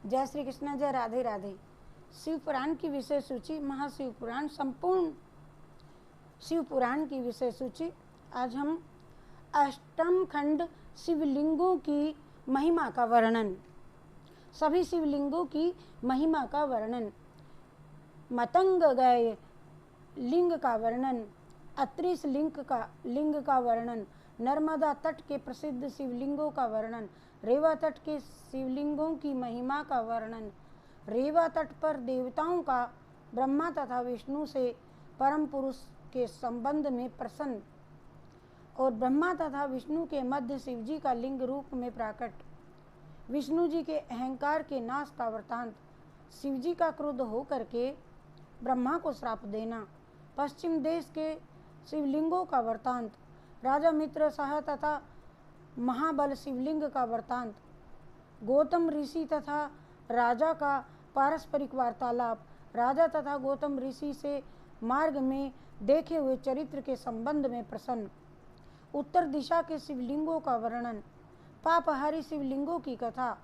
जय श्री कृष्ण, जय राधे राधे। शिव पुराण की विषय सूची, महाशिव पुराण, संपूर्ण शिव पुराण की विषय सूची। आज हम अष्टम खंड शिवलिंगों की महिमा का वर्णन, सभी शिवलिंगों की महिमा का वर्णन, मतंग गए लिंग का वर्णन, अत्रिश लिंग का वर्णन, नर्मदा तट के प्रसिद्ध शिवलिंगों का वर्णन, रेवा तट के शिवलिंगों की महिमा का वर्णन, रेवा तट पर देवताओं का ब्रह्मा तथा विष्णु से परम पुरुष के संबंध में प्रसन्न और ब्रह्मा तथा विष्णु के मध्य शिवजी का लिंग रूप में प्राकट, विष्णु जी के अहंकार के नाश का वृतांत, शिवजी का क्रोध होकर के ब्रह्मा को श्राप देना, पश्चिम देश के शिवलिंगों का वृतांत, राजा मित्र सह तथा महाबल शिवलिंग का वृतांत, गौतम ऋषि तथा राजा का पारस्परिक वार्तालाप, राजा तथा गौतम ऋषि से मार्ग में देखे हुए चरित्र के संबंध में प्रसन्न, उत्तर दिशा के शिवलिंगों का वर्णन, पापहारी शिवलिंगों की कथा,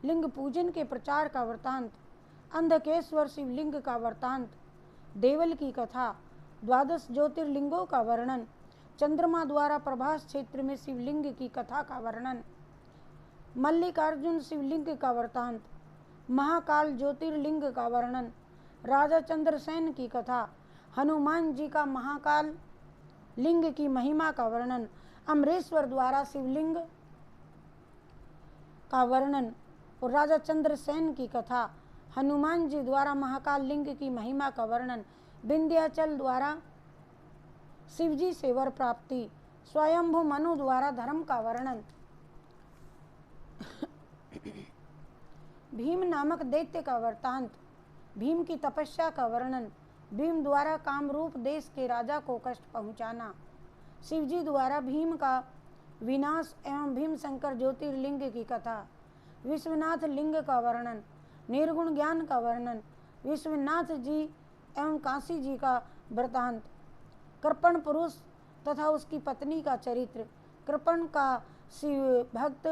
लिंग पूजन के प्रचार का वृतांत, अंधकेश्वर शिवलिंग का वृतांत, देवल की कथा, द्वादश ज्योतिर्लिंगों का वर्णन, चंद्रमा द्वारा प्रभास क्षेत्र में शिवलिंग की कथा का वर्णन, मल्लिकार्जुन शिवलिंग का वृतांत, महाकाल ज्योतिर्लिंग का वर्णन, राजा चंद्रसेन की कथा, हनुमान जी का महाकाल लिंग की महिमा का वर्णन, अमरेश्वर द्वारा शिवलिंग का वर्णन और राजा चंद्रसेन की कथा, हनुमान जी द्वारा महाकाल लिंग की महिमा का वर्णन, विंध्याचल द्वारा शिवजी से वर प्राप्ति, स्वयंभू मनु द्वारा धर्म का वर्णन, भीम नामक दैत्य का वृतांत, भीम की तपस्या का वर्णन, भीम द्वारा कामरूप देश के राजा को कष्ट पहुंचाना, शिवजी द्वारा भीम का विनाश एवं भीम शंकर ज्योतिर्लिंग की कथा, विश्वनाथ लिंग का वर्णन, निर्गुण ज्ञान का वर्णन, विश्वनाथ जी एवं काशी जी का वृतांत, कृपण पुरुष तथा उसकी पत्नी का चरित्र, कृपण का शिव भक्त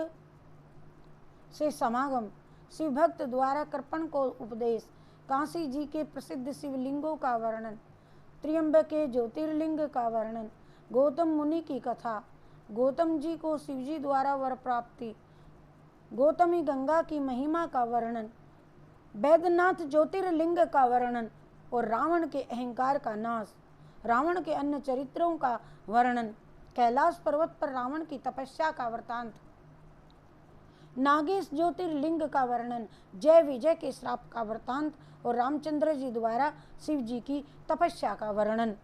से समागम, शिव भक्त द्वारा कृपण को उपदेश, काशी जी के प्रसिद्ध शिवलिंगों का वर्णन, त्र्यंबक के ज्योतिर्लिंग का वर्णन, गौतम मुनि की कथा, गौतम जी को शिवजी द्वारा वर प्राप्ति, गौतमी गंगा की महिमा का वर्णन, वैद्यनाथ ज्योतिर्लिंग का वर्णन और रावण के अहंकार का नाश, रावण के अन्य चरित्रों का वर्णन, कैलाश पर्वत पर रावण की तपस्या का वृतांत, नागेश ज्योतिर्लिंग का वर्णन, जय विजय के श्राप का वृतांत और रामचंद्र जी द्वारा शिव जी की तपस्या का वर्णन,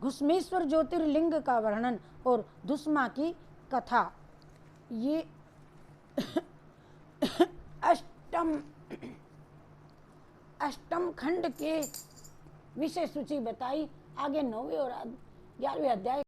घुस्मेश्वर ज्योतिर्लिंग का वर्णन और धुस्मा की कथा। ये अष्टम खंड के विषय सूची बताई। आगे 9वें और 11वें अध्याय